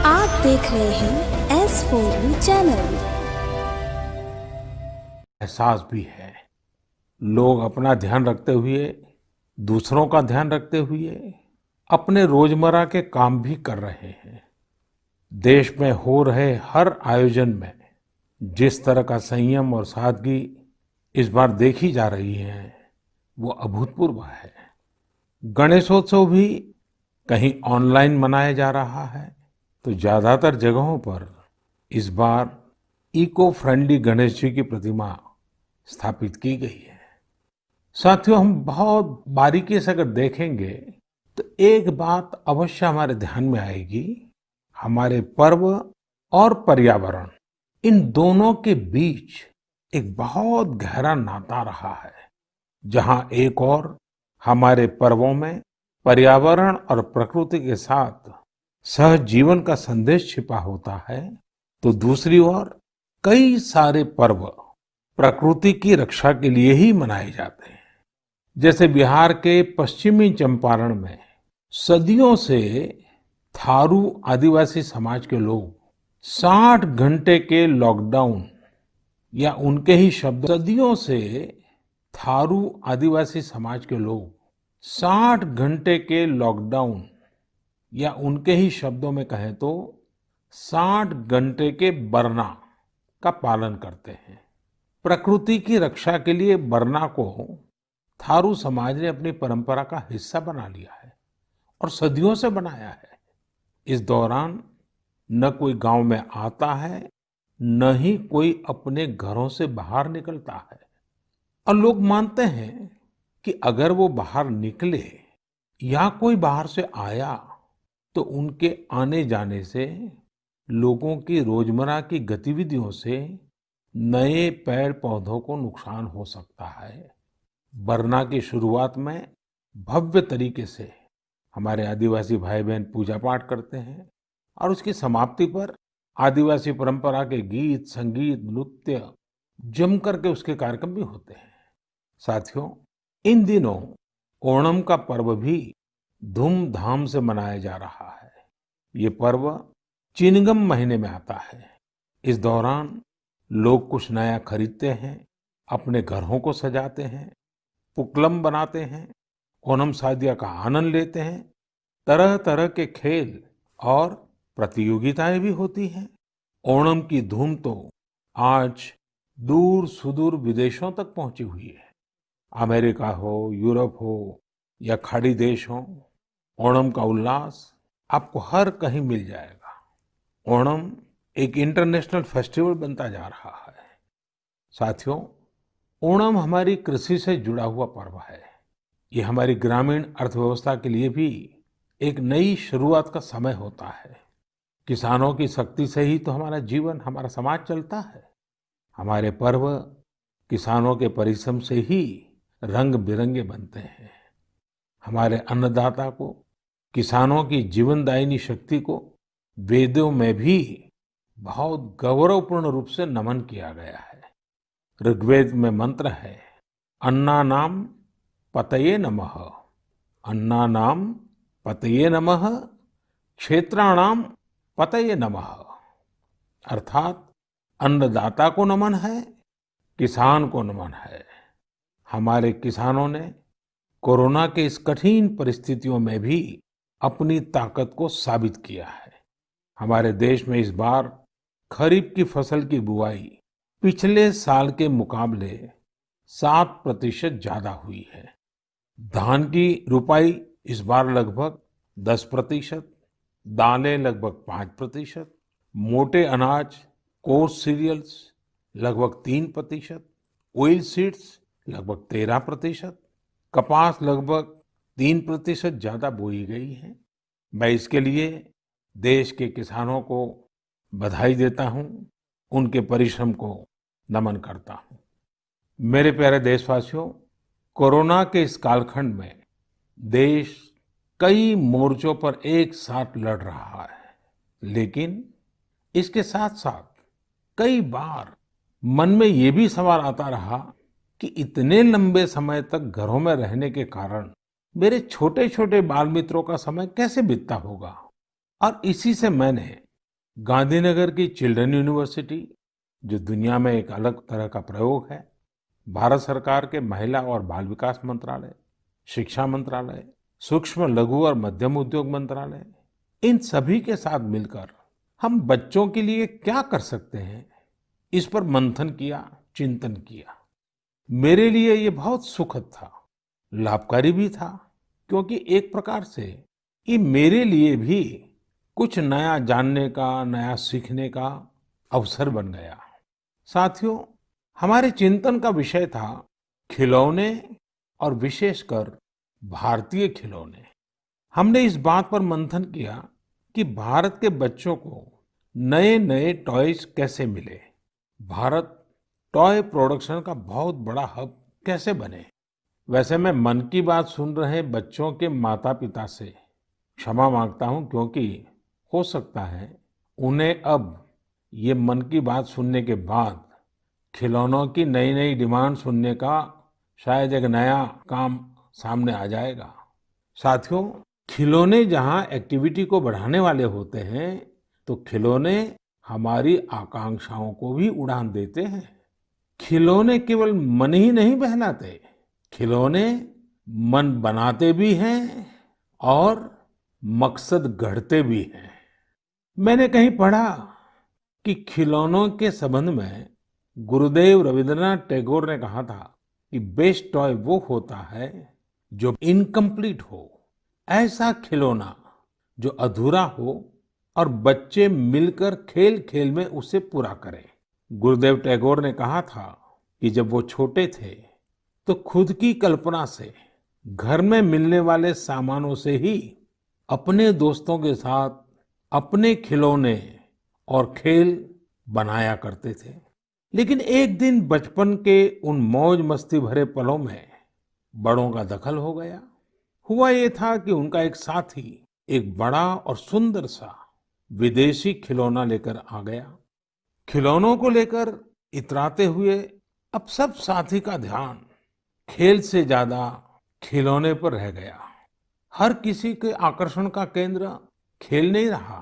आप देख रहे हैं S4U चैनल। एहसास भी है। लोग अपना ध्यान रखते हुए, दूसरों का ध्यान रखते हुए अपने रोजमर्रा के काम भी कर रहे हैं। देश में हो रहे हर आयोजन में जिस तरह का संयम और सादगी इस बार देखी जा रही है, वो अभूतपूर्व है। गणेशोत्सव भी कहीं ऑनलाइन मनाया जा रहा है, तो ज्यादातर जगहों पर इस बार इको फ्रेंडली गणेश जी की प्रतिमा स्थापित की गई है। साथियों, हम बहुत बारीकी से अगर देखेंगे तो एक बात अवश्य हमारे ध्यान में आएगी। हमारे पर्व और पर्यावरण, इन दोनों के बीच एक बहुत गहरा नाता रहा है। जहां एक और हमारे पर्वों में पर्यावरण और प्रकृति के साथ सहजीवन का संदेश छिपा होता है, तो दूसरी ओर कई सारे पर्व प्रकृति की रक्षा के लिए ही मनाए जाते हैं। जैसे बिहार के पश्चिमी चंपारण में सदियों से थारू आदिवासी समाज के लोग 60 घंटे के लॉकडाउन, या उनके ही शब्द, सदियों से थारू आदिवासी समाज के लोग 60 घंटे के लॉकडाउन, या उनके ही शब्दों में कहें तो 60 घंटे के बरना का पालन करते हैं। प्रकृति की रक्षा के लिए बरना को थारू समाज ने अपनी परंपरा का हिस्सा बना लिया है और सदियों से बनाया है। इस दौरान न कोई गांव में आता है, न ही कोई अपने घरों से बाहर निकलता है। और लोग मानते हैं कि अगर वो बाहर निकले या कोई बाहर से आया, तो उनके आने जाने से लोगों की रोजमर्रा की गतिविधियों से नए पेड़ पौधों को नुकसान हो सकता है। बरना की शुरुआत में भव्य तरीके से हमारे आदिवासी भाई बहन पूजा पाठ करते हैं, और उसकी समाप्ति पर आदिवासी परंपरा के गीत, संगीत, नृत्य जम करके उसके कार्यक्रम भी होते हैं। साथियों, इन दिनों ओणम का पर्व भी धूमधाम से मनाया जा रहा है। ये पर्व चिनगम महीने में आता है। इस दौरान लोग कुछ नया खरीदते हैं, अपने घरों को सजाते हैं, पुक्लम बनाते हैं, ओणम सादिया का आनंद लेते हैं। तरह तरह के खेल और प्रतियोगिताएं भी होती हैं। ओणम की धूम तो आज दूर सुदूर विदेशों तक पहुंची हुई है। अमेरिका हो, यूरोप हो या खाड़ी देश हो, ओणम का उल्लास आपको हर कहीं मिल जाएगा। ओणम एक इंटरनेशनल फेस्टिवल बनता जा रहा है। साथियों, ओणम हमारी कृषि से जुड़ा हुआ पर्व है। ये हमारी ग्रामीण अर्थव्यवस्था के लिए भी एक नई शुरुआत का समय होता है। किसानों की शक्ति से ही तो हमारा जीवन, हमारा समाज चलता है। हमारे पर्व किसानों के परिश्रम से ही रंग बिरंगे बनते हैं। हमारे अन्नदाता को, किसानों की जीवनदायिनी शक्ति को वेदों में भी बहुत गौरवपूर्ण रूप से नमन किया गया है। ऋग्वेद में मंत्र है, अन्नानाम पतये नमः, अन्नानाम पतये नमः, क्षेत्राणाम पतये नमः। अर्थात अन्नदाता को नमन है, किसान को नमन है। हमारे किसानों ने कोरोना के इस कठिन परिस्थितियों में भी अपनी ताकत को साबित किया है। हमारे देश में इस बार खरीफ की फसल की बुआई पिछले साल के मुकाबले 7% ज्यादा हुई है। धान की रुपाई इस बार लगभग 10%, दालें लगभग 5%, मोटे अनाज, कोर्स सीरियल्स लगभग 3%, ऑयल सीड्स लगभग 13%, कपास लगभग 3% ज्यादा बोई गई है। मैं इसके लिए देश के किसानों को बधाई देता हूं, उनके परिश्रम को नमन करता हूं। मेरे प्यारे देशवासियों, कोरोना के इस कालखंड में देश कई मोर्चों पर एक साथ लड़ रहा है, लेकिन इसके साथ साथ कई बार मन में ये भी सवाल आता रहा कि इतने लंबे समय तक घरों में रहने के कारण मेरे छोटे छोटे बाल मित्रों का समय कैसे बीतता होगा। और इसी से मैंने गांधीनगर की चिल्ड्रन यूनिवर्सिटी, जो दुनिया में एक अलग तरह का प्रयोग है, भारत सरकार के महिला और बाल विकास मंत्रालय, शिक्षा मंत्रालय, सूक्ष्म लघु और मध्यम उद्योग मंत्रालय, इन सभी के साथ मिलकर हम बच्चों के लिए क्या कर सकते हैं, इस पर मंथन किया, चिंतन किया। मेरे लिए ये बहुत सुखद था, लाभकारी भी था, क्योंकि एक प्रकार से ये मेरे लिए भी कुछ नया जानने का, नया सीखने का अवसर बन गया। साथियों, हमारे चिंतन का विषय था खिलौने और विशेषकर भारतीय खिलौने। हमने इस बात पर मंथन किया कि भारत के बच्चों को नए नए टॉयज कैसे मिले, भारत टॉय प्रोडक्शन का बहुत बड़ा हब कैसे बने। वैसे मैं मन की बात सुन रहे बच्चों के माता पिता से क्षमा मांगता हूं, क्योंकि हो सकता है उन्हें अब ये मन की बात सुनने के बाद खिलौनों की नई नई डिमांड सुनने का शायद एक नया काम सामने आ जाएगा। साथियों, खिलौने जहां एक्टिविटी को बढ़ाने वाले होते हैं, तो खिलौने हमारी आकांक्षाओं को भी उड़ान देते हैं। खिलौने केवल मन ही नहीं बहलाते, खिलौने मन बनाते भी हैं और मकसद गढ़ते भी हैं। मैंने कहीं पढ़ा कि खिलौनों के संबंध में गुरुदेव रविंद्रनाथ टैगोर ने कहा था कि बेस्ट टॉय वो होता है जो इनकम्प्लीट हो, ऐसा खिलौना जो अधूरा हो और बच्चे मिलकर खेल खेल में उसे पूरा करें। गुरुदेव टैगोर ने कहा था कि जब वो छोटे थे तो खुद की कल्पना से घर में मिलने वाले सामानों से ही अपने दोस्तों के साथ अपने खिलौने और खेल बनाया करते थे। लेकिन एक दिन बचपन के उन मौज मस्ती भरे पलों में बड़ों का दखल हो गया। हुआ ये था कि उनका एक साथी एक बड़ा और सुंदर सा विदेशी खिलौना लेकर आ गया। खिलौनों को लेकर इतराते हुए अब सब साथी का ध्यान खेल से ज्यादा खिलौने पर रह गया। हर किसी के आकर्षण का केंद्र खेल नहीं रहा,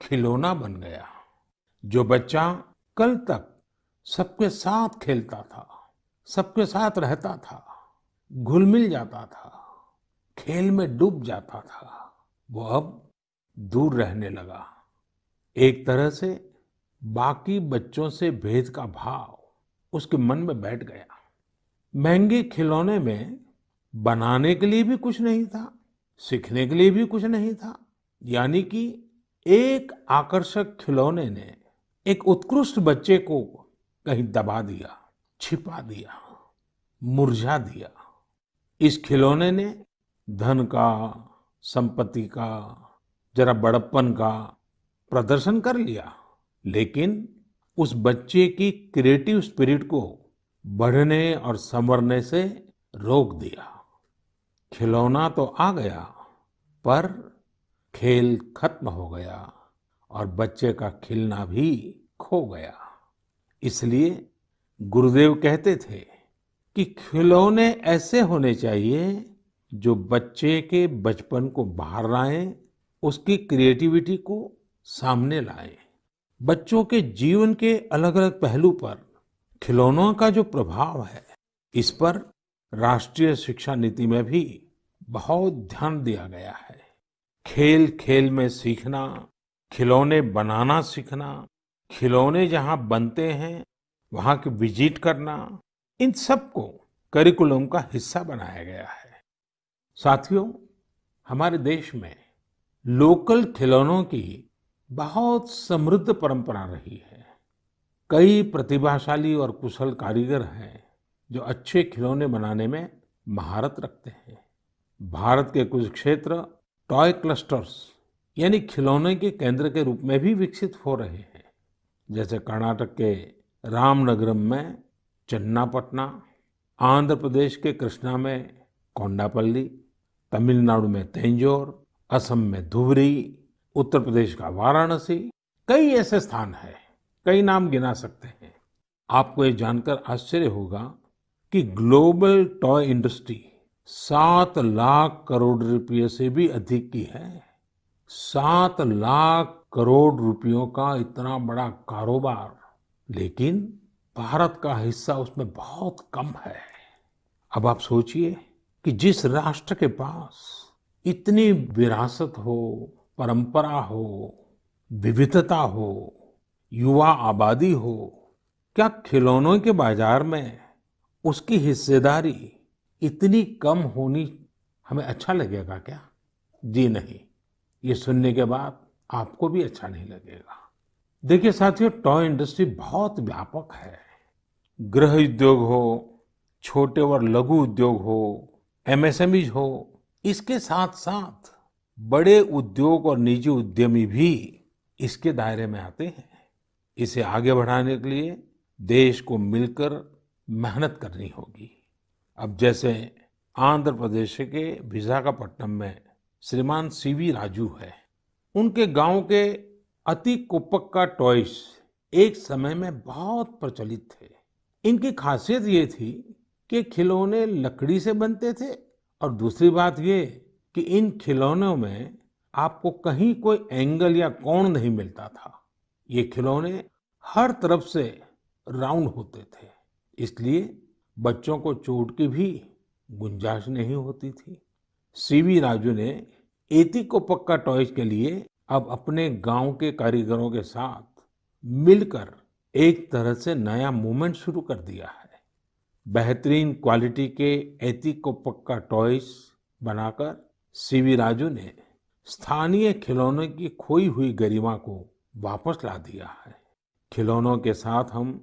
खिलौना बन गया। जो बच्चा कल तक सबके साथ खेलता था, सबके साथ रहता था, घुल मिल जाता था, खेल में डूब जाता था, वो अब दूर रहने लगा। एक तरह से बाकी बच्चों से भेद का भाव उसके मन में बैठ गया। महंगे खिलौने में बनाने के लिए भी कुछ नहीं था, सीखने के लिए भी कुछ नहीं था। यानी कि एक आकर्षक खिलौने ने एक उत्कृष्ट बच्चे को कहीं दबा दिया, छिपा दिया, मुरझा दिया। इस खिलौने ने धन का, संपत्ति का, जरा बड़प्पन का प्रदर्शन कर लिया, लेकिन उस बच्चे की क्रिएटिव स्पिरिट को बढ़ने और संवरने से रोक दिया। खिलौना तो आ गया, पर खेल खत्म हो गया और बच्चे का खिलना भी खो गया। इसलिए गुरुदेव कहते थे कि खिलौने ऐसे होने चाहिए जो बच्चे के बचपन को बाहर लाएं, उसकी क्रिएटिविटी को सामने लाएं। बच्चों के जीवन के अलग अलग पहलू पर खिलौनों का जो प्रभाव है, इस पर राष्ट्रीय शिक्षा नीति में भी बहुत ध्यान दिया गया है। खेल खेल में सीखना, खिलौने बनाना सीखना, खिलौने जहां बनते हैं वहां की विजिट करना, इन सबको करिकुलम का हिस्सा बनाया गया है। साथियों, हमारे देश में लोकल खिलौनों की बहुत समृद्ध परंपरा रही है। कई प्रतिभाशाली और कुशल कारीगर हैं जो अच्छे खिलौने बनाने में महारत रखते हैं। भारत के कुछ क्षेत्र टॉय क्लस्टर्स यानी खिलौने के केंद्र के रूप में भी विकसित हो रहे हैं। जैसे कर्नाटक के रामनगरम में चन्नापटना, आंध्र प्रदेश के कृष्णा में कोंडापल्ली, तमिलनाडु में तंजौर, असम में धुबरी, उत्तर प्रदेश का वाराणसी, कई ऐसे स्थान हैं, कई नाम गिना सकते हैं। आपको ये जानकर आश्चर्य होगा कि global toy industry 7 lakh crore रुपए से भी अधिक की है। 7 लाख करोड़ रुपयों का इतना बड़ा कारोबार, लेकिन भारत का हिस्सा उसमें बहुत कम है। अब आप सोचिए कि जिस राष्ट्र के पास इतनी विरासत हो, परंपरा हो, विविधता हो, युवा आबादी हो, क्या खिलौनों के बाजार में उसकी हिस्सेदारी इतनी कम होनी हमें अच्छा लगेगा क्या? जी नहीं, ये सुनने के बाद आपको भी अच्छा नहीं लगेगा। देखिए साथियों, टॉय इंडस्ट्री बहुत व्यापक है। गृह उद्योग हो, छोटे और लघु उद्योग हो, एमएसएमईज हो, इसके साथ साथ बड़े उद्योग और निजी उद्यमी भी इसके दायरे में आते हैं। इसे आगे बढ़ाने के लिए देश को मिलकर मेहनत करनी होगी। अब जैसे आंध्र प्रदेश के विशाखापट्टनम में श्रीमान सीवी राजू है। उनके गांव के अति कोप्पका टॉयज एक समय में बहुत प्रचलित थे। इनकी खासियत ये थी कि खिलौने लकड़ी से बनते थे और दूसरी बात ये कि इन खिलौनों में आपको कहीं कोई एंगल या कोण नहीं मिलता था। ये खिलौने हर तरफ से राउंड होते थे, इसलिए बच्चों को चोट की भी गुंजाइश नहीं होती थी। सीवी राजू ने एतिकोप्पका टॉयज के लिए अब अपने गांव के कारीगरों के साथ मिलकर एक तरह से नया मूवमेंट शुरू कर दिया है। बेहतरीन क्वालिटी के एतिकोप्पका टॉयज बनाकर सीवी राजू ने स्थानीय खिलौनों की खोई हुई गरिमा को वापस ला दिया है। खिलौनों के साथ हम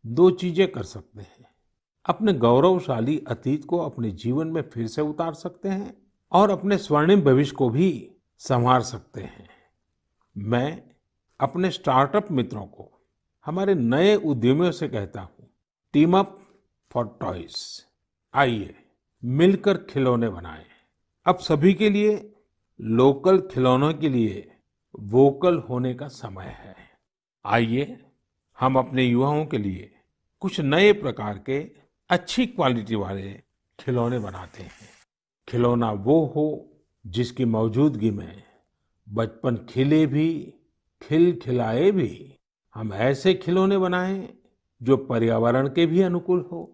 दो चीजें कर सकते हैं। अपने गौरवशाली अतीत को अपने जीवन में फिर से उतार सकते हैं और अपने स्वर्णिम भविष्य को भी संवार सकते हैं। मैं अपने स्टार्टअप मित्रों को, हमारे नए उद्यमियों से कहता हूँ, टीम अप फॉर टॉयज। आइए मिलकर खिलौने बनाएं। अब सभी के लिए लोकल खिलौनों के लिए वोकल होने का समय है। आइए हम अपने युवाओं के लिए कुछ नए प्रकार के अच्छी क्वालिटी वाले खिलौने बनाते हैं। खिलौना वो हो जिसकी मौजूदगी में बचपन खिले भी, खिलखिलाए भी। हम ऐसे खिलौने बनाएं जो पर्यावरण के भी अनुकूल हो।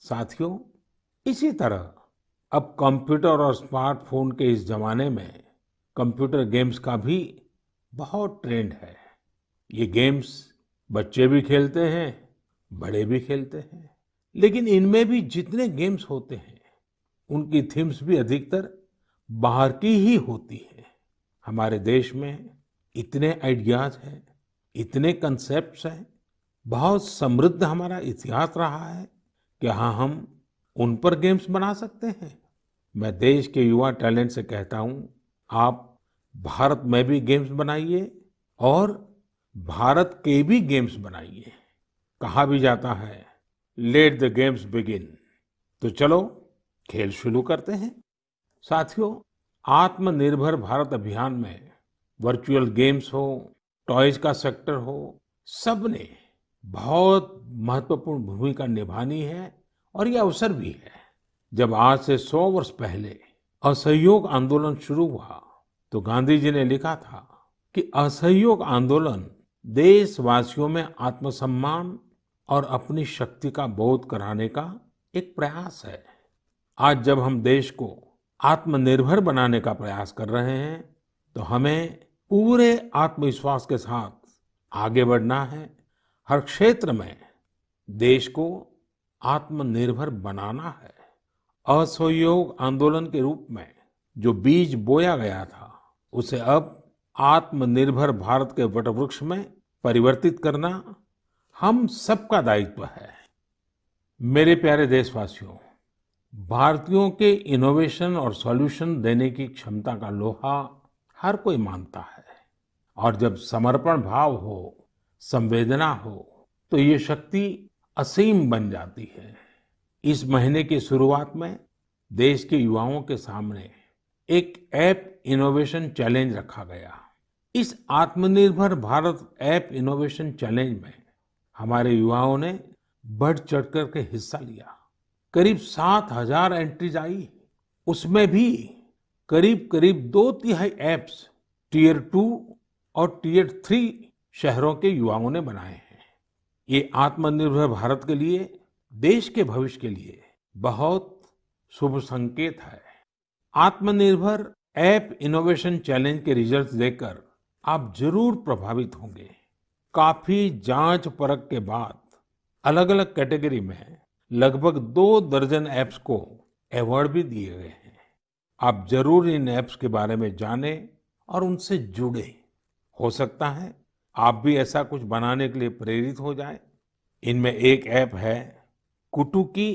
साथियों, इसी तरह अब कंप्यूटर और स्मार्टफोन के इस जमाने में कंप्यूटर गेम्स का भी बहुत ट्रेंड है। ये गेम्स बच्चे भी खेलते हैं, बड़े भी खेलते हैं, लेकिन इनमें भी जितने गेम्स होते हैं उनकी थीम्स भी अधिकतर बाहर की ही होती है। हमारे देश में इतने आइडियाज हैं, इतने कंसेप्ट्स हैं, बहुत समृद्ध हमारा इतिहास रहा है कि हाँ, हम उन पर गेम्स बना सकते हैं। मैं देश के युवा टैलेंट से कहता हूँ, आप भारत में भी गेम्स बनाइए और भारत के भी गेम्स बनाइए। कहा भी जाता है, लेट द गेम्स बिगिन। तो चलो खेल शुरू करते हैं। साथियों, आत्मनिर्भर भारत अभियान में वर्चुअल गेम्स हो, टॉयज का सेक्टर हो, सबने बहुत महत्वपूर्ण भूमिका निभानी है और ये अवसर भी है। जब आज से 100 वर्ष पहले असहयोग आंदोलन शुरू हुआ तो गांधी जी ने लिखा था कि असहयोग आंदोलन देशवासियों में आत्मसम्मान और अपनी शक्ति का बोध कराने का एक प्रयास है। आज जब हम देश को आत्मनिर्भर बनाने का प्रयास कर रहे हैं तो हमें पूरे आत्मविश्वास के साथ आगे बढ़ना है। हर क्षेत्र में देश को आत्मनिर्भर बनाना है। असहयोग आंदोलन के रूप में जो बीज बोया गया था उसे अब आत्मनिर्भर भारत के वटवृक्ष में परिवर्तित करना हम सबका दायित्व है। मेरे प्यारे देशवासियों, भारतीयों के इनोवेशन और सॉल्यूशन देने की क्षमता का लोहा हर कोई मानता है और जब समर्पण भाव हो, संवेदना हो, तो ये शक्ति असीम बन जाती है। इस महीने की शुरुआत में देश के युवाओं के सामने एक ऐप इनोवेशन चैलेंज रखा गया। इस आत्मनिर्भर भारत ऐप इनोवेशन चैलेंज में हमारे युवाओं ने बढ़ चढ़ कर के हिस्सा लिया। करीब 7,000 एंट्रीज आई। उसमें भी करीब करीब 2 तिहाई ऐप्स टियर 2 और टियर 3 शहरों के युवाओं ने बनाए हैं। ये आत्मनिर्भर भारत के लिए, देश के भविष्य के लिए बहुत शुभ संकेत है। आत्मनिर्भर ऐप इनोवेशन चैलेंज के रिजल्ट्स देखकर आप जरूर प्रभावित होंगे। काफी जांच परख के बाद अलग अलग कैटेगरी में लगभग 2 दर्जन ऐप्स को अवार्ड भी दिए गए हैं। आप जरूर इन ऐप्स के बारे में जानें और उनसे जुड़ें। हो सकता है आप भी ऐसा कुछ बनाने के लिए प्रेरित हो जाएं। इनमें एक ऐप है कुटुकी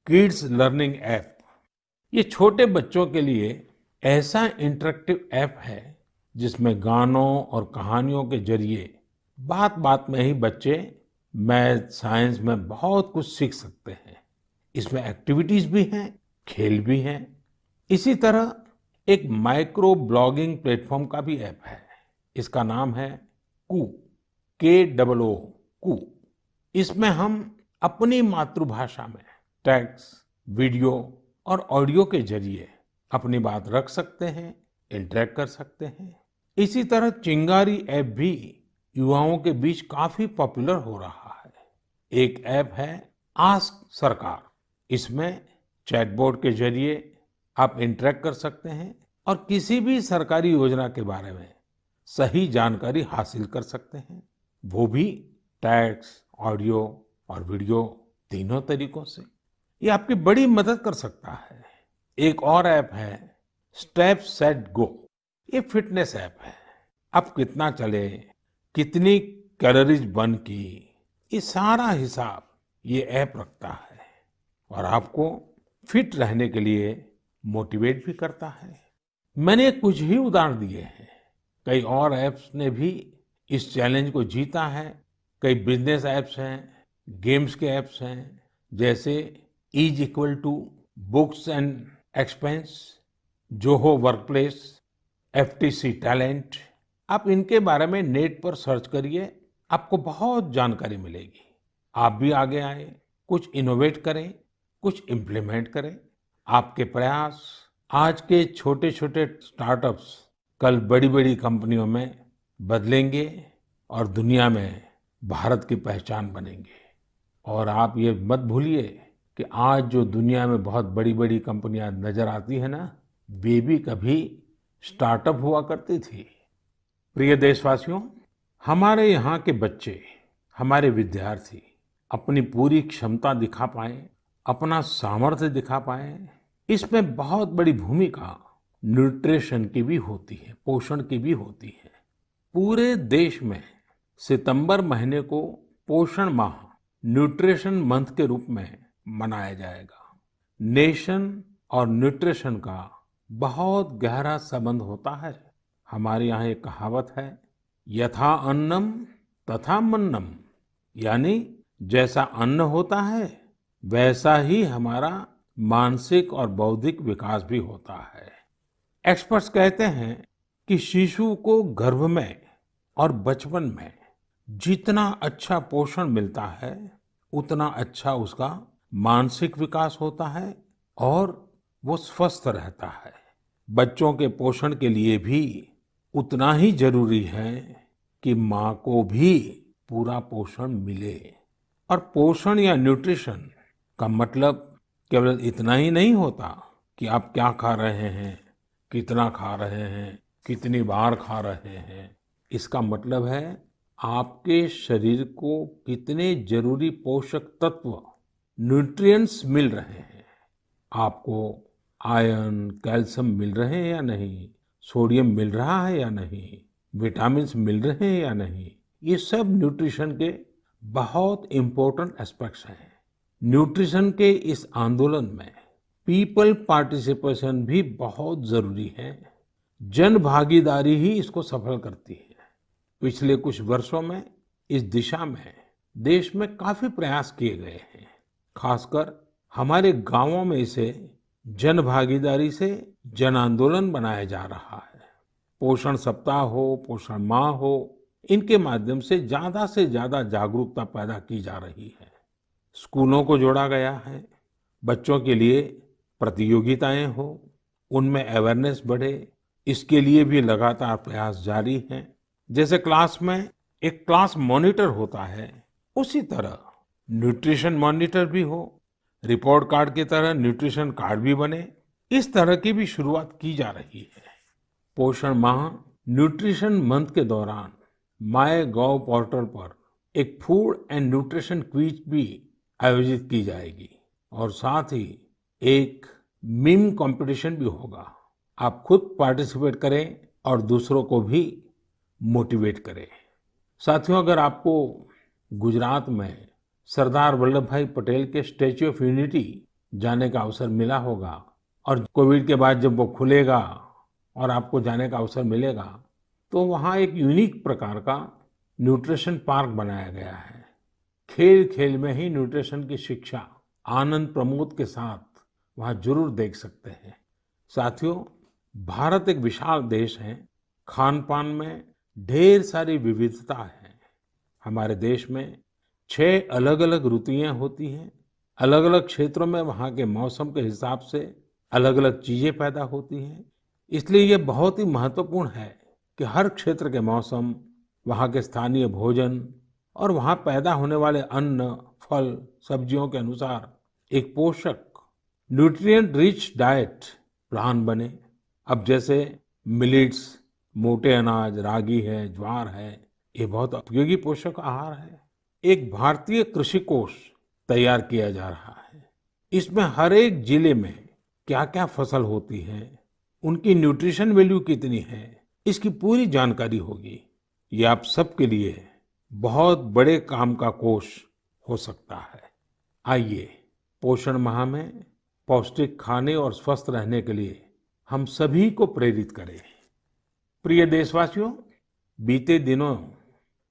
किड्स लर्निंग ऐप। ये छोटे बच्चों के लिए ऐसा इंटरेक्टिव ऐप है जिसमें गानों और कहानियों के जरिए बात बात में ही बच्चे मैथ साइंस में बहुत कुछ सीख सकते हैं। इसमें एक्टिविटीज भी हैं, खेल भी हैं। इसी तरह एक माइक्रो ब्लॉगिंग प्लेटफॉर्म का भी ऐप है। इसका नाम है कू, KOO कू। इसमें हम अपनी मातृभाषा में टेक्स्ट, वीडियो और ऑडियो के जरिए अपनी बात रख सकते हैं, इंटरेक्ट कर सकते हैं। इसी तरह चिंगारी ऐप भी युवाओं के बीच काफी पॉपुलर हो रहा है। एक ऐप है आस्क सरकार। इसमें चैटबॉट के जरिए आप इंटरेक्ट कर सकते हैं और किसी भी सरकारी योजना के बारे में सही जानकारी हासिल कर सकते हैं, वो भी टेक्स्ट, ऑडियो और वीडियो तीनों तरीकों से। ये आपकी बड़ी मदद कर सकता है। एक और ऐप है स्टेप सेट गो। ये फिटनेस ऐप है। आप कितना चले, कितनी कैलोरीज बर्न की, ये सारा हिसाब ये ऐप रखता है और आपको फिट रहने के लिए मोटिवेट भी करता है। मैंने कुछ ही उदाहरण दिए हैं। कई और ऐप्स ने भी इस चैलेंज को जीता है। कई बिजनेस ऐप्स हैं, गेम्स के ऐप्स हैं, जैसे is books and expense, Zoho workplace, FTC talent. आप इनके बारे में नेट पर सर्च करिए, आपको बहुत जानकारी मिलेगी। आप भी आगे आए, कुछ इनोवेट करें, कुछ इम्प्लीमेंट करें। आपके प्रयास आज के छोटे छोटे स्टार्टअप्स कल बड़ी बड़ी कंपनियों में बदलेंगे और दुनिया में भारत की पहचान बनेंगे। और आप ये मत भूलिए कि आज जो दुनिया में बहुत बड़ी बड़ी कंपनियां नजर आती है ना, वे भी कभी स्टार्टअप हुआ करती थी। प्रिय देशवासियों, हमारे यहाँ के बच्चे, हमारे विद्यार्थी अपनी पूरी क्षमता दिखा पाए, अपना सामर्थ्य दिखा पाए, इसमें बहुत बड़ी भूमिका न्यूट्रिशन की भी होती है, पोषण की भी होती है। पूरे देश में सितंबर महीने को पोषण माह, न्यूट्रिशन मंथ के रूप में मनाया जाएगा। नेशन और न्यूट्रिशन का बहुत गहरा संबंध होता है। हमारे यहाँ एक कहावत है, यथा अन्नम तथा मन्नम, यानी जैसा अन्न होता है वैसा ही हमारा मानसिक और बौद्धिक विकास भी होता है। एक्सपर्ट्स कहते हैं कि शिशु को गर्भ में और बचपन में जितना अच्छा पोषण मिलता है, उतना अच्छा उसका मानसिक विकास होता है और वो स्वस्थ रहता है। बच्चों के पोषण के लिए भी उतना ही जरूरी है कि माँ को भी पूरा पोषण मिले। और पोषण या न्यूट्रिशन का मतलब केवल इतना ही नहीं होता कि आप क्या खा रहे हैं, कितना खा रहे हैं, कितनी बार खा रहे हैं। इसका मतलब है आपके शरीर को कितने जरूरी पोषक तत्व, न्यूट्रिएंट्स मिल रहे हैं। आपको आयरन, कैल्शियम मिल रहे हैं या नहीं, सोडियम मिल रहा है या नहीं, विटामिन्स मिल रहे हैं या नहीं, ये सब न्यूट्रिशन के बहुत इंपॉर्टेंट एस्पेक्ट्स हैं। न्यूट्रिशन के इस आंदोलन में पीपल पार्टिसिपेशन भी बहुत जरूरी है। जन भागीदारी ही इसको सफल करती है। पिछले कुछ वर्षों में इस दिशा में देश में काफी प्रयास किए गए हैं। खासकर हमारे गांवों में इसे जन भागीदारी से जन आंदोलन बनाया जा रहा है। पोषण सप्ताह हो, पोषण माह हो, इनके माध्यम से ज्यादा जागरूकता पैदा की जा रही है। स्कूलों को जोड़ा गया है, बच्चों के लिए प्रतियोगिताएं हो, उनमें अवेयरनेस बढ़े, इसके लिए भी लगातार प्रयास जारी हैं। जैसे क्लास में एक क्लास मॉनिटर होता है, उसी तरह न्यूट्रिशन मॉनिटर भी हो, रिपोर्ट कार्ड की तरह न्यूट्रिशन कार्ड भी बने, इस तरह की भी शुरुआत की जा रही है। पोषण माह न्यूट्रिशन मंथ के दौरान माय गॉव पोर्टल पर एक फूड एंड न्यूट्रिशन क्विज भी आयोजित की जाएगी और साथ ही एक मीम कंपटीशन भी होगा। आप खुद पार्टिसिपेट करें और दूसरों को भी मोटिवेट करें। साथियों, अगर आपको गुजरात में सरदार वल्लभ भाई पटेल के स्टैच्यू ऑफ यूनिटी जाने का अवसर मिला होगा और कोविड के बाद जब वो खुलेगा और आपको जाने का अवसर मिलेगा, तो वहाँ एक यूनिक प्रकार का न्यूट्रिशन पार्क बनाया गया है। खेल खेल में ही न्यूट्रिशन की शिक्षा आनंद प्रमोद के साथ वहाँ जरूर देख सकते हैं। साथियों, भारत एक विशाल देश है। खान पान में ढेर सारी विविधता है। हमारे देश में 6 अलग-अलग ऋतुएं होती हैं। अलग-अलग क्षेत्रों में वहाँ के मौसम के हिसाब से अलग-अलग चीजें पैदा होती हैं। इसलिए ये बहुत ही महत्वपूर्ण है कि हर क्षेत्र के मौसम, वहाँ के स्थानीय भोजन और वहाँ पैदा होने वाले अन्न, फल, सब्जियों के अनुसार एक पोषक न्यूट्रिएंट रिच डाइट प्लान बने। अब जैसे मिलेट्स, मोटे अनाज, रागी है, ज्वार है, ये बहुत उपयोगी पोषक आहार है। एक भारतीय कृषि कोष तैयार किया जा रहा है। इसमें हर एक जिले में क्या-क्या फसल होती है, उनकी न्यूट्रिशन वैल्यू कितनी है, इसकी पूरी जानकारी होगी। ये आप सबके लिए बहुत बड़े काम का कोष हो सकता है। आइए, पोषण माह में पौष्टिक खाने और स्वस्थ रहने के लिए हम सभी को प्रेरित करें। प्रिय देशवासियों, बीते दिनों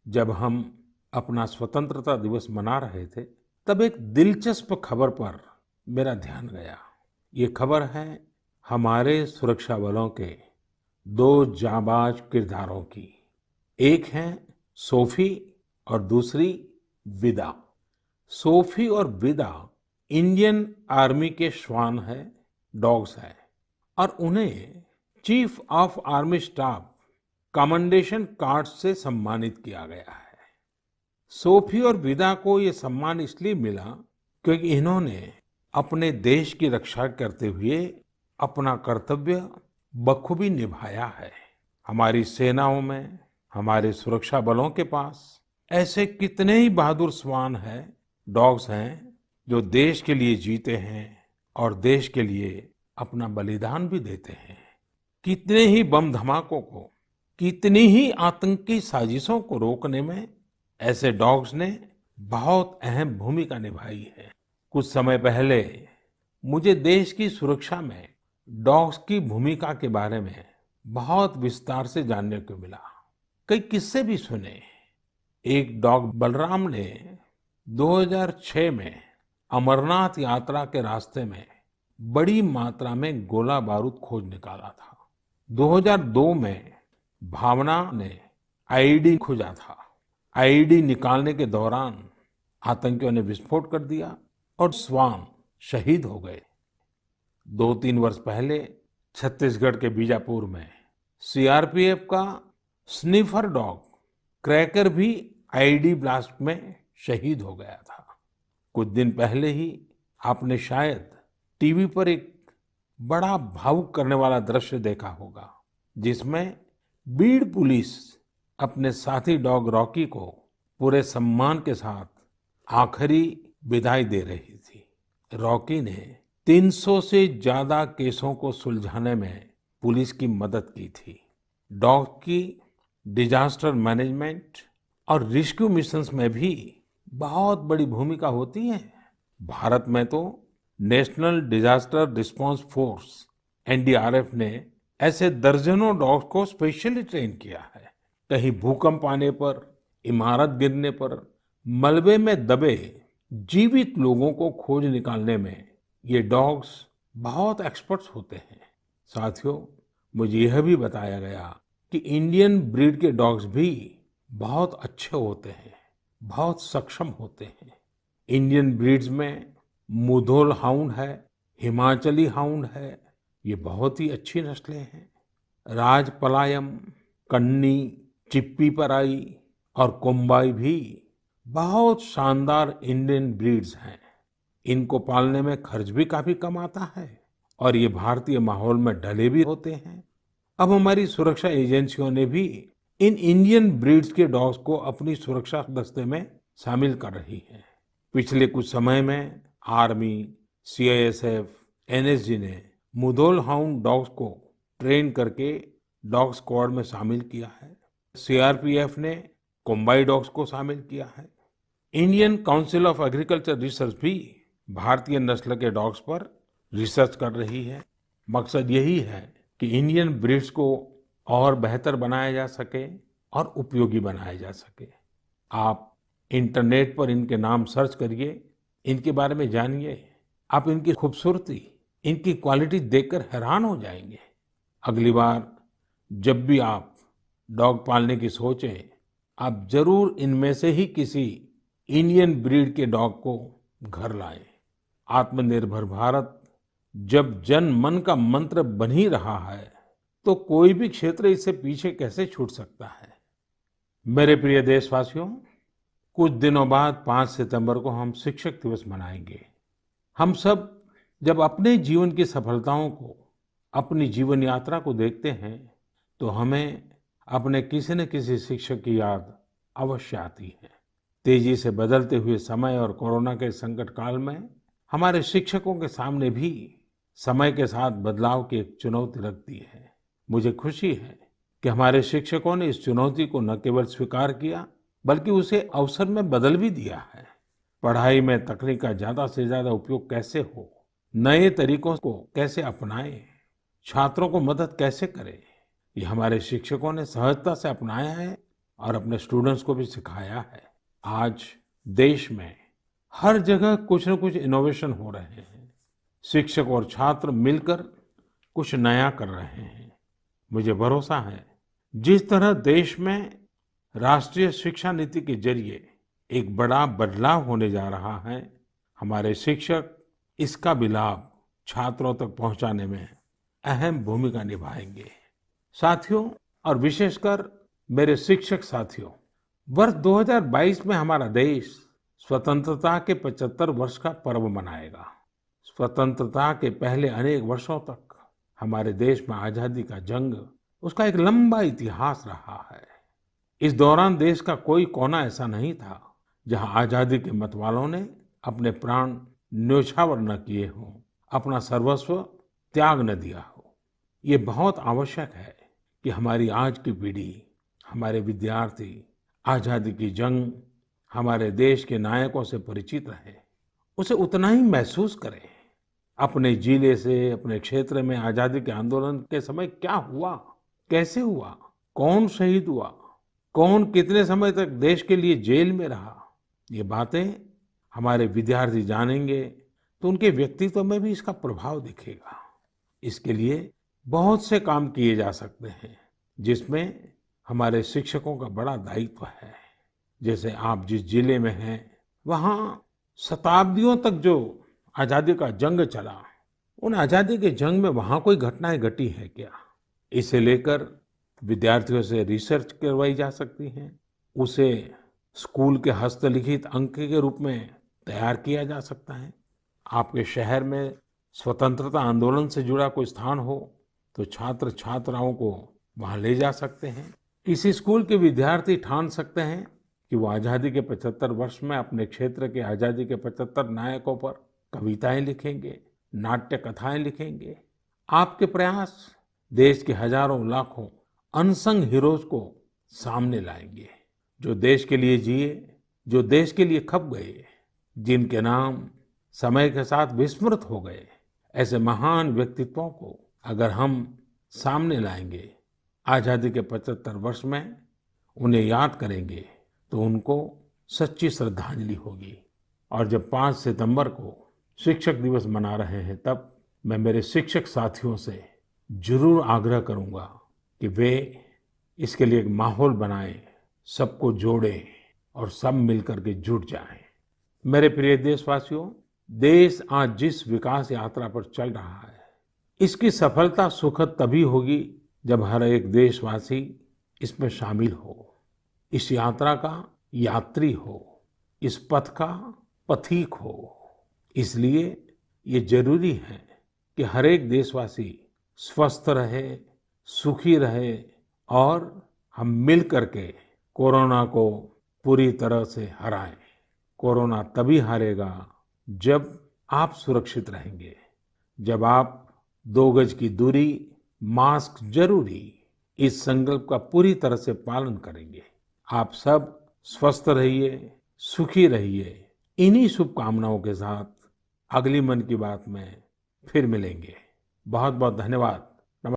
जब हम अपना स्वतंत्रता दिवस मना रहे थे, तब एक दिलचस्प खबर पर मेरा ध्यान गया। ये खबर है हमारे सुरक्षा बलों के 2 जांबाज किरदारों की। एक है सोफी और दूसरी विदा। सोफी और विदा इंडियन आर्मी के श्वान है, डॉग्स है और उन्हें chief of army staff commendation card से सम्मानित किया गया है। सोफी और विदा को ये सम्मान इसलिए मिला क्योंकि इन्होंने अपने देश की रक्षा करते हुए अपना कर्तव्य बखूबी निभाया है। हमारी सेनाओं में, हमारे सुरक्षा बलों के पास ऐसे कितने ही बहादुर श्वान हैं, डॉग्स हैं, जो देश के लिए जीते हैं और देश के लिए अपना बलिदान भी देते हैं। कितने ही बम धमाकों को, कितनी ही आतंकी साजिशों को रोकने में ऐसे डॉग्स ने बहुत अहम भूमिका निभाई है। कुछ समय पहले मुझे देश की सुरक्षा में डॉग्स की भूमिका के बारे में बहुत विस्तार से जानने को मिला। कई किस्से भी सुने। एक डॉग बलराम ने 2006 में अमरनाथ यात्रा के रास्ते में बड़ी मात्रा में गोला बारूद खोज निकाला था। 2002 में भावना ने आईईडी खोजा था। आईईडी निकालने के दौरान आतंकियों ने विस्फोट कर दिया और श्वान शहीद हो गए। 2-3 वर्ष पहले छत्तीसगढ़ के बीजापुर में सीआरपीएफ का स्निफर डॉग क्रैकर भी आईईडी ब्लास्ट में शहीद हो गया था। कुछ दिन पहले ही आपने शायद टीवी पर एक बड़ा भावुक करने वाला दृश्य देखा होगा, जिसमें बीड़ पुलिस अपने साथी डॉग रॉकी को पूरे सम्मान के साथ आखिरी विदाई दे रही थी। रॉकी ने 300 से ज्यादा केसों को सुलझाने में पुलिस की मदद की थी। डॉग की डिजास्टर मैनेजमेंट और रेस्क्यू मिशंस में भी बहुत बड़ी भूमिका होती है। भारत में तो national disaster response force NDRF ने ऐसे दर्जनों डॉग्स को स्पेशली ट्रेन किया है। कहीं भूकंप आने पर, इमारत गिरने पर, मलबे में दबे जीवित लोगों को खोज निकालने में ये डॉग्स बहुत एक्सपर्ट्स होते हैं। साथियों, मुझे यह भी बताया गया कि इंडियन ब्रीड के डॉग्स भी बहुत अच्छे होते हैं, बहुत सक्षम होते हैं। इंडियन ब्रीड्स में मुधोल हाउंड है, हिमाचली हाउंड है, ये बहुत ही अच्छी नस्लें हैं। राजपलायम, कन्नी, चिप्पीपराई और कोम्बाई भी बहुत शानदार इंडियन ब्रीड्स हैं। इनको पालने में खर्च भी काफी कम आता है और ये भारतीय माहौल में ढले भी होते हैं। अब हमारी सुरक्षा एजेंसियों ने भी इन इंडियन ब्रीड्स के डॉग्स को अपनी सुरक्षा दस्ते में शामिल कर रही है। पिछले कुछ समय में आर्मी, सीआईएसएफ, एनएसजी ने मुधोल हाउंड डॉग्स को ट्रेन करके डॉग स्क्वाड में शामिल किया है। सीआरपीएफ ने कोम्बाई डॉग्स को शामिल किया है। Indian council of agriculture research भी भारतीय नस्ल के डॉग्स पर रिसर्च कर रही है। मकसद यही है कि इंडियन ब्रीड्स को और बेहतर बनाया जा सके और उपयोगी बनाया जा सके। आप इंटरनेट पर इनके नाम सर्च करिए, इनके बारे में जानिए। आप इनकी खूबसूरती, इनकी क्वालिटी देखकर हैरान हो जाएंगे। अगली बार जब भी आप डॉग पालने की सोचें, आप जरूर इनमें से ही किसी इंडियन ब्रीड के डॉग को घर लाएं। आत्मनिर्भर भारत जब जन मन का मंत्र बन ही रहा है, तो कोई भी क्षेत्र इससे पीछे कैसे छूट सकता है। मेरे प्रिय देशवासियों, कुछ दिनों बाद 5 सितंबर को हम शिक्षक दिवस मनाएंगे। हम सब जब अपने जीवन की सफलताओं को, अपनी जीवन यात्रा को देखते हैं, तो हमें अपने किसी न किसी शिक्षक की याद अवश्य आती है। तेजी से बदलते हुए समय और कोरोना के संकट काल में हमारे शिक्षकों के सामने भी समय के साथ बदलाव की एक चुनौती रख दी है। मुझे खुशी है कि हमारे शिक्षकों ने इस चुनौती को न केवल स्वीकार किया, बल्कि उसे अवसर में बदल भी दिया है। पढ़ाई में तकनीक का ज्यादा से ज्यादा उपयोग कैसे हो, नए तरीकों को कैसे अपनाएं, छात्रों को मदद कैसे करें, ये हमारे शिक्षकों ने सहजता से अपनाया है और अपने स्टूडेंट्स को भी सिखाया है। आज देश में हर जगह कुछ न कुछ इनोवेशन हो रहे हैं। शिक्षक और छात्र मिलकर कुछ नया कर रहे हैं। मुझे भरोसा है, जिस तरह देश में राष्ट्रीय शिक्षा नीति के जरिए एक बड़ा बदलाव होने जा रहा है, हमारे शिक्षक इसका भी लाभ छात्रों तक पहुंचाने में अहम भूमिका निभाएंगे। साथियों, और विशेषकर मेरे शिक्षक साथियों, वर्ष 2022 में हमारा देश स्वतंत्रता के 75 वर्ष का पर्व मनाएगा। स्वतंत्रता के पहले अनेक वर्षों तक हमारे देश में आजादी का जंग, उसका एक लंबा इतिहास रहा है। इस दौरान देश का कोई कोना ऐसा नहीं था जहां आजादी के मतवालों ने अपने प्राण न्योछावर न किए हों, अपना सर्वस्व त्याग न दिया हो। ये बहुत आवश्यक है कि हमारी आज की पीढ़ी, हमारे विद्यार्थी आजादी की जंग, हमारे देश के नायकों से परिचित रहे, उसे उतना ही महसूस करें। अपने जिले से, अपने क्षेत्र में आजादी के आंदोलन के समय क्या हुआ, कैसे हुआ, कौन शहीद हुआ, कौन कितने समय तक देश के लिए जेल में रहा, ये बातें हमारे विद्यार्थी जानेंगे तो उनके व्यक्तित्व में भी इसका प्रभाव दिखेगा। इसके लिए बहुत से काम किए जा सकते हैं, जिसमें हमारे शिक्षकों का बड़ा दायित्व है। जैसे आप जिस जिले में हैं, वहाँ शताब्दियों तक जो आजादी का जंग चला, उन आजादी के जंग में वहाँ कोई घटनाएं घटी है क्या, इसे लेकर विद्यार्थियों से रिसर्च करवाई जा सकती है। उसे स्कूल के हस्तलिखित अंक के रूप में तैयार किया जा सकता है। आपके शहर में स्वतंत्रता आंदोलन से जुड़ा कोई स्थान हो तो छात्र छात्राओं को वहां ले जा सकते हैं। किसी स्कूल के विद्यार्थी ठान सकते हैं कि वो आजादी के 75 वर्ष में अपने क्षेत्र के आजादी के 75 नायकों पर कविताएं लिखेंगे, नाट्य कथाएं लिखेंगे। आपके प्रयास देश के हजारों लाखों अनसंग हीरोज को सामने लाएंगे, जो देश के लिए जिए, जो देश के लिए खप गए, जिनके नाम समय के साथ विस्मृत हो गए। ऐसे महान व्यक्तित्वों को अगर हम सामने लाएंगे, आजादी के 75 वर्ष में उन्हें याद करेंगे, तो उनको सच्ची श्रद्धांजलि होगी। और जब 5 सितंबर को शिक्षक दिवस मना रहे हैं, तब मैं मेरे शिक्षक साथियों से जरूर आग्रह करूंगा कि वे इसके लिए एक माहौल बनाएं, सबको जोड़ें और सब मिलकर के जुट जाएं। मेरे प्रिय देशवासियों, देश आज जिस विकास यात्रा पर चल रहा है, इसकी सफलता सुखद तभी होगी जब हर एक देशवासी इसमें शामिल हो, इस यात्रा का यात्री हो, इस पथ का पथिक हो। इसलिए ये जरूरी है कि हर एक देशवासी स्वस्थ रहे, सुखी रहे और हम मिल करके कोरोना को पूरी तरह से हराएं। कोरोना तभी हारेगा जब आप सुरक्षित रहेंगे, जब आप 2 गज की दूरी, मास्क जरूरी, इस संकल्प का पूरी तरह से पालन करेंगे। आप सब स्वस्थ रहिए, सुखी रहिए। इन्हीं शुभकामनाओं के साथ अगली मन की बात में फिर मिलेंगे। बहुत बहुत धन्यवाद।